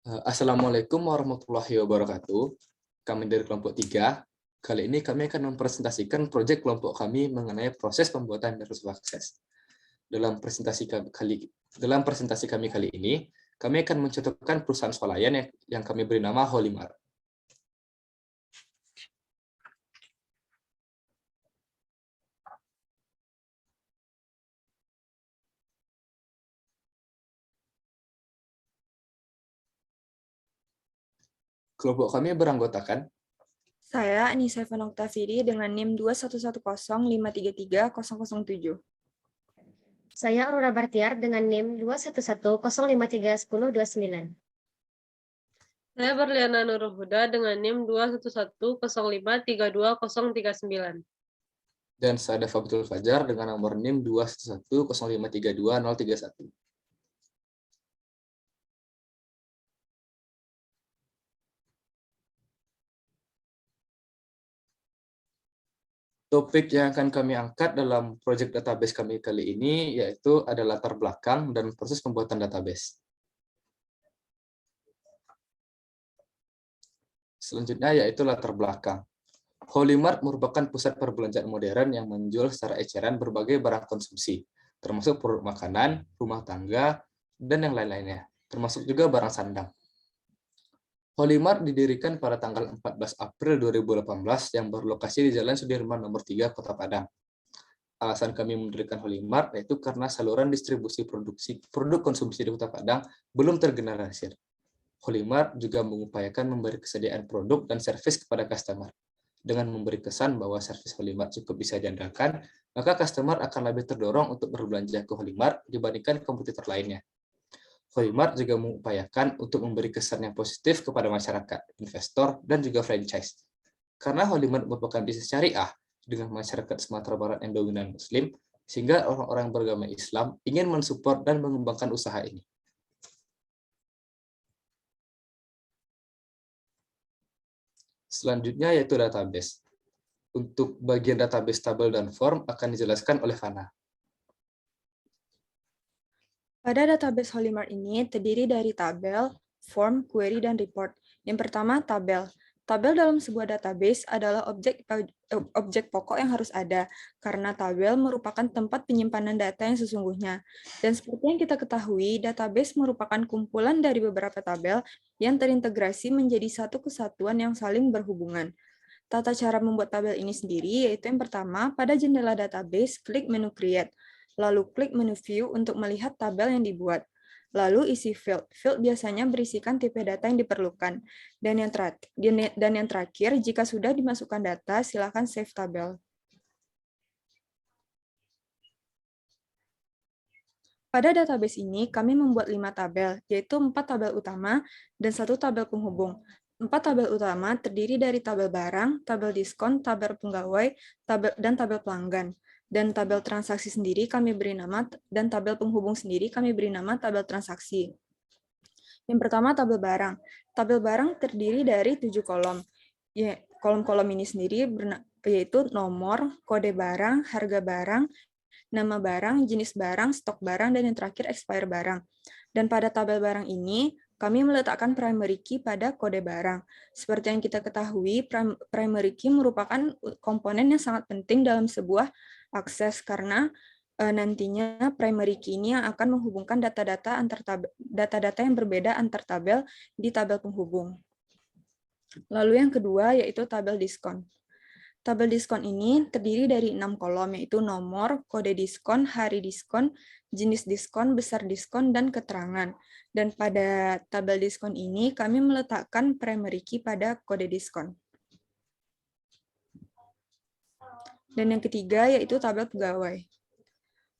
Assalamualaikum warahmatullahi wabarakatuh. Kami dari kelompok 3. Kali ini kami akan mempresentasikan proyek kelompok kami mengenai proses pembuatan Universal Access. Dalam presentasi kami kali ini, kami akan mencontohkan perusahaan swalayan yang kami beri nama Holimar. Kelompok kami beranggotakan Saya Anissa Ivan Oktaviri dengan NIM 2110533.007. Saya Aurora Bartiar dengan NIM 21105310229. Saya Berliana Nurul Huda dengan NIM 21105320039. dan saya Dava Betul Fajar dengan nomor NIM 21105320031. Topik yang akan kami angkat dalam proyek database kami kali ini yaitu ada latar belakang dan proses pembuatan database. Selanjutnya yaitu latar belakang. Holimart merupakan pusat perbelanjaan modern yang menjual secara eceran berbagai barang konsumsi, termasuk produk makanan, rumah tangga, dan yang lain-lainnya, termasuk juga barang sandang. Holimart didirikan pada tanggal 14 April 2018 yang berlokasi di Jalan Sudirman nomor 3, Kota Padang. Alasan kami mendirikan Holimart yaitu karena saluran distribusi produk konsumsi di Kota Padang belum tergeneralisir. Holimart juga mengupayakan memberi kesediaan produk dan servis kepada customer. Dengan memberi kesan bahwa servis Holimart cukup bisa diandalkan, maka customer akan lebih terdorong untuk berbelanja ke Holimart dibandingkan kompetitor lainnya. Holimart juga mengupayakan untuk memberi kesan yang positif kepada masyarakat, investor, dan juga franchise. Karena Holimart merupakan bisnis syariah dengan masyarakat Sumatera Barat yang dominan Muslim, sehingga orang-orang beragama Islam ingin mensupport dan mengembangkan usaha ini. Selanjutnya yaitu database. Untuk bagian database tabel dan form akan dijelaskan oleh Fana. Pada database Holimart ini terdiri dari tabel, form, query, dan report. Yang pertama, tabel. Tabel dalam sebuah database adalah objek pokok yang harus ada, karena tabel merupakan tempat penyimpanan data yang sesungguhnya. Dan seperti yang kita ketahui, database merupakan kumpulan dari beberapa tabel yang terintegrasi menjadi satu kesatuan yang saling berhubungan. Tata cara membuat tabel ini sendiri yaitu yang pertama, pada jendela database, klik menu Create. Lalu klik menu View untuk melihat tabel yang dibuat. Lalu isi field. Field biasanya berisikan tipe data yang diperlukan. Dan yang terakhir, jika sudah dimasukkan data, silakan save tabel. Pada database ini, kami membuat 5 tabel, yaitu 4 tabel utama dan 1 tabel penghubung. 4 tabel utama terdiri dari tabel barang, tabel diskon, tabel pegawai, dan tabel pelanggan. Dan tabel transaksi sendiri kami beri nama, dan tabel penghubung sendiri kami beri nama tabel transaksi. Yang pertama, tabel barang. Tabel barang terdiri dari 7 kolom. Kolom-kolom ini sendiri yaitu nomor, kode barang, harga barang, nama barang, jenis barang, stok barang, dan yang terakhir expire barang. Dan pada tabel barang ini, kami meletakkan primary key pada kode barang. Seperti yang kita ketahui, primary key merupakan komponen yang sangat penting dalam sebuah akses, karena nantinya primary key ini yang akan menghubungkan data-data yang berbeda antar tabel di tabel penghubung. Lalu yang kedua yaitu tabel diskon. Tabel diskon ini terdiri dari 6 kolom, yaitu nomor, kode diskon, hari diskon, jenis diskon, besar diskon, dan keterangan. Dan pada tabel diskon ini, kami meletakkan primary key pada kode diskon. Dan yang ketiga yaitu tabel pegawai.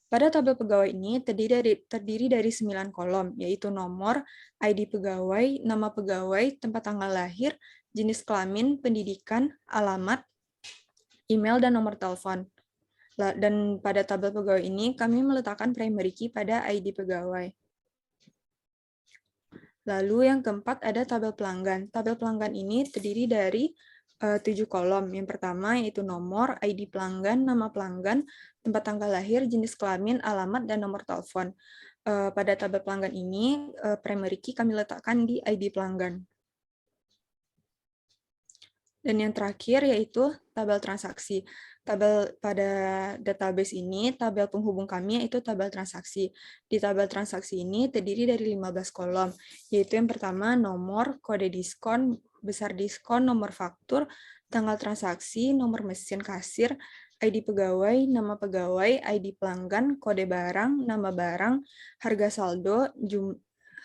Pada tabel pegawai ini terdiri dari 9 kolom, yaitu nomor, ID pegawai, nama pegawai, tempat tanggal lahir, jenis kelamin, pendidikan, alamat, email, dan nomor telepon. Dan pada tabel pegawai ini, kami meletakkan primary key pada ID pegawai. Lalu yang keempat ada tabel pelanggan. Tabel pelanggan ini terdiri dari 7 kolom. Yang pertama yaitu nomor, ID pelanggan, nama pelanggan, tempat tanggal lahir, jenis kelamin, alamat, dan nomor telepon. pada tabel pelanggan ini, primary key kami letakkan di ID pelanggan. Dan yang terakhir yaitu tabel transaksi. Tabel pada database ini, tabel penghubung kami yaitu tabel transaksi. Di tabel transaksi ini terdiri dari 15 kolom, yaitu yang pertama nomor, kode diskon, besar diskon, nomor faktur, tanggal transaksi, nomor mesin kasir, ID pegawai, nama pegawai, ID pelanggan, kode barang, nama barang, harga saldo,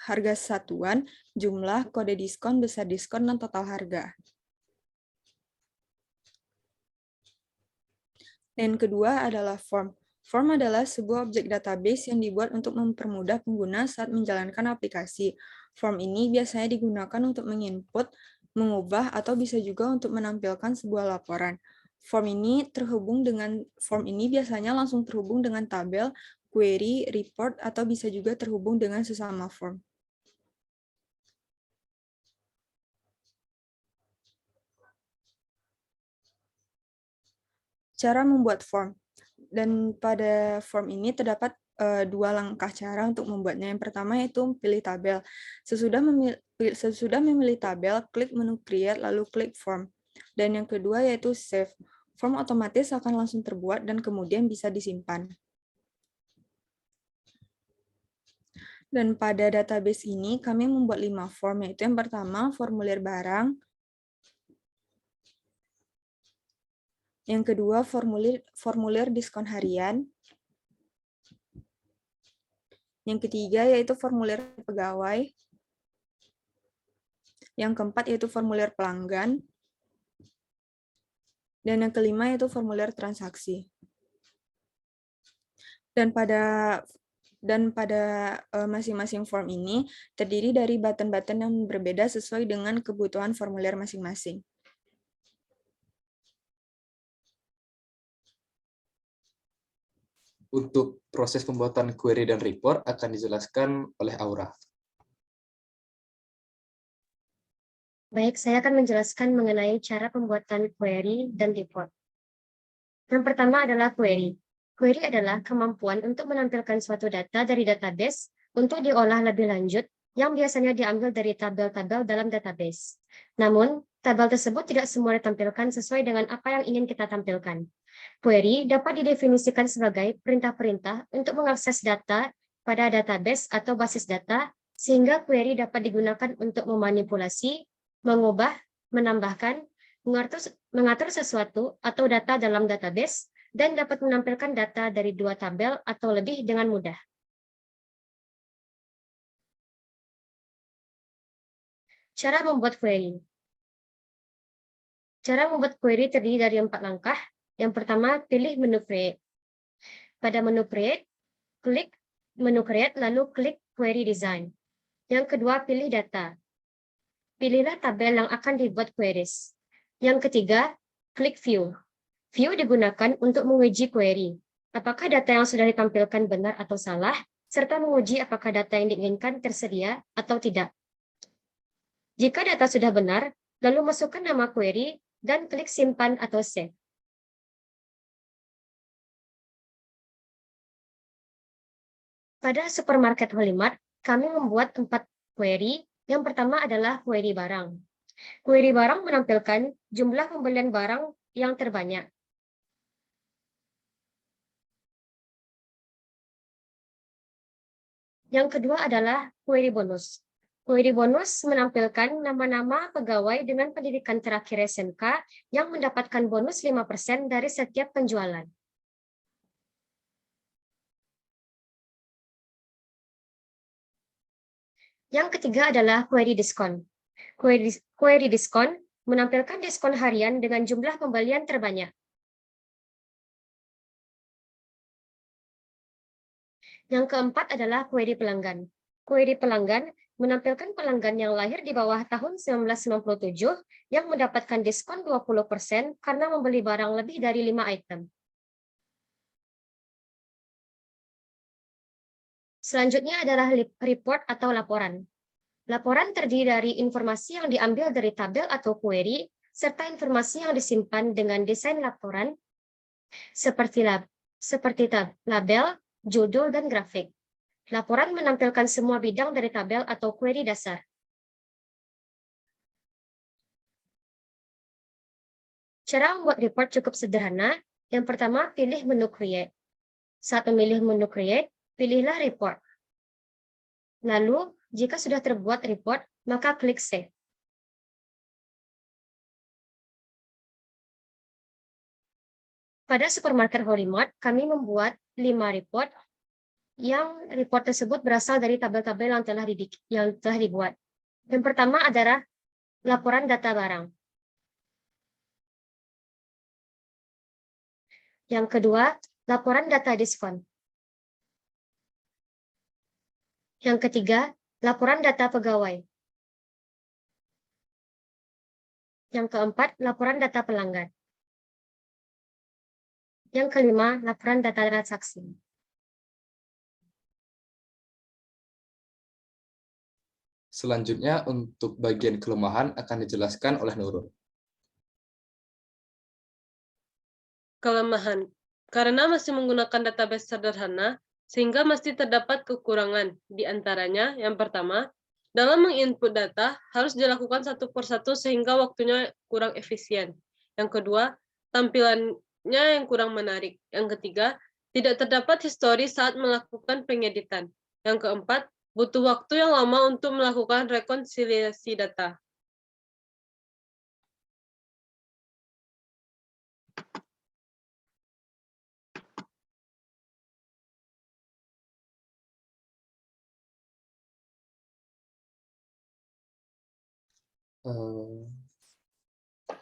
harga satuan, jumlah, kode diskon, besar diskon, dan total harga. Dan kedua adalah form. Form adalah sebuah objek database yang dibuat untuk mempermudah pengguna saat menjalankan aplikasi. Form ini biasanya digunakan untuk menginput, mengubah, atau bisa juga untuk menampilkan sebuah laporan. Form ini biasanya langsung terhubung dengan tabel, query, report, atau bisa juga terhubung dengan sesama form. Cara membuat form. Dan pada form ini terdapat dua langkah cara untuk membuatnya. Yang pertama yaitu pilih tabel. Sesudah memilih tabel, klik menu Create, lalu klik Form. Dan yang kedua yaitu Save. Form otomatis akan langsung terbuat dan kemudian bisa disimpan. Dan pada database ini kami membuat 5 form, yaitu yang pertama formulir barang, yang kedua formulir diskon harian, yang ketiga yaitu formulir pegawai, yang keempat yaitu formulir pelanggan, dan yang kelima yaitu formulir transaksi. Dan pada masing-masing form ini terdiri dari button-button yang berbeda sesuai dengan kebutuhan formulir masing-masing. Untuk proses pembuatan query dan report akan dijelaskan oleh Aura. Baik, saya akan menjelaskan mengenai cara pembuatan query dan report. Yang pertama adalah query. Query adalah kemampuan untuk menampilkan suatu data dari database untuk diolah lebih lanjut yang biasanya diambil dari tabel-tabel dalam database. Namun, tabel tersebut tidak semua ditampilkan sesuai dengan apa yang ingin kita tampilkan. Query dapat didefinisikan sebagai perintah-perintah untuk mengakses data pada database atau basis data, sehingga query dapat digunakan untuk memanipulasi, mengubah, menambahkan, mengatur sesuatu atau data dalam database, dan dapat menampilkan data dari 2 tabel atau lebih dengan mudah. Cara membuat query. Cara membuat query terdiri dari 4 langkah. Yang pertama, pilih menu Create. Pada menu Create, klik menu Create, lalu klik Query Design. Yang kedua, pilih Data. Pilihlah tabel yang akan dibuat queries. Yang ketiga, klik View. View digunakan untuk menguji query. Apakah data yang sudah ditampilkan benar atau salah, serta menguji apakah data yang diinginkan tersedia atau tidak. Jika data sudah benar, lalu masukkan nama query dan klik Simpan atau Save. Pada supermarket Holimart, kami membuat 4 query. Yang pertama adalah query barang. Query barang menampilkan jumlah pembelian barang yang terbanyak. Yang kedua adalah query bonus. Query bonus menampilkan nama-nama pegawai dengan pendidikan terakhir SMK yang mendapatkan bonus 5% dari setiap penjualan. Yang ketiga adalah query diskon. Query diskon menampilkan diskon harian dengan jumlah pembelian terbanyak. Yang keempat adalah query pelanggan. Query pelanggan menampilkan pelanggan yang lahir di bawah tahun 1997 yang mendapatkan diskon 20% karena membeli barang lebih dari 5 item. Selanjutnya adalah report atau laporan. Laporan terdiri dari informasi yang diambil dari tabel atau query, serta informasi yang disimpan dengan desain laporan, seperti label, judul, dan grafik. Laporan menampilkan semua bidang dari tabel atau query dasar. Cara membuat report cukup sederhana. Yang pertama, pilih menu Create. Saat memilih menu Create, pilihlah Report. Lalu, jika sudah terbuat report, maka klik Save. Pada supermarket Holymart, kami membuat 5 report, yang report tersebut berasal dari tabel-tabel yang telah dibuat. Yang pertama adalah laporan data barang. Yang kedua, laporan data diskon. Yang ketiga, laporan data pegawai. Yang keempat, laporan data pelanggan. Yang kelima, laporan data transaksi. Selanjutnya, untuk bagian kelemahan akan dijelaskan oleh Nurul. Kelemahan. Karena masih menggunakan database sederhana, sehingga masih terdapat kekurangan. Di antaranya, yang pertama, dalam menginput data harus dilakukan satu persatu sehingga waktunya kurang efisien. Yang kedua, tampilannya yang kurang menarik. Yang ketiga, tidak terdapat histori saat melakukan pengeditan. Yang keempat, butuh waktu yang lama untuk melakukan rekonsiliasi data.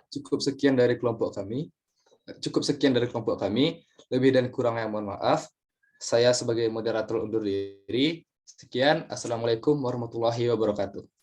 Cukup sekian dari kelompok kami. Lebih dan kurangnya mohon maaf. Saya sebagai moderator undur diri. Sekian. Assalamualaikum warahmatullahi wabarakatuh.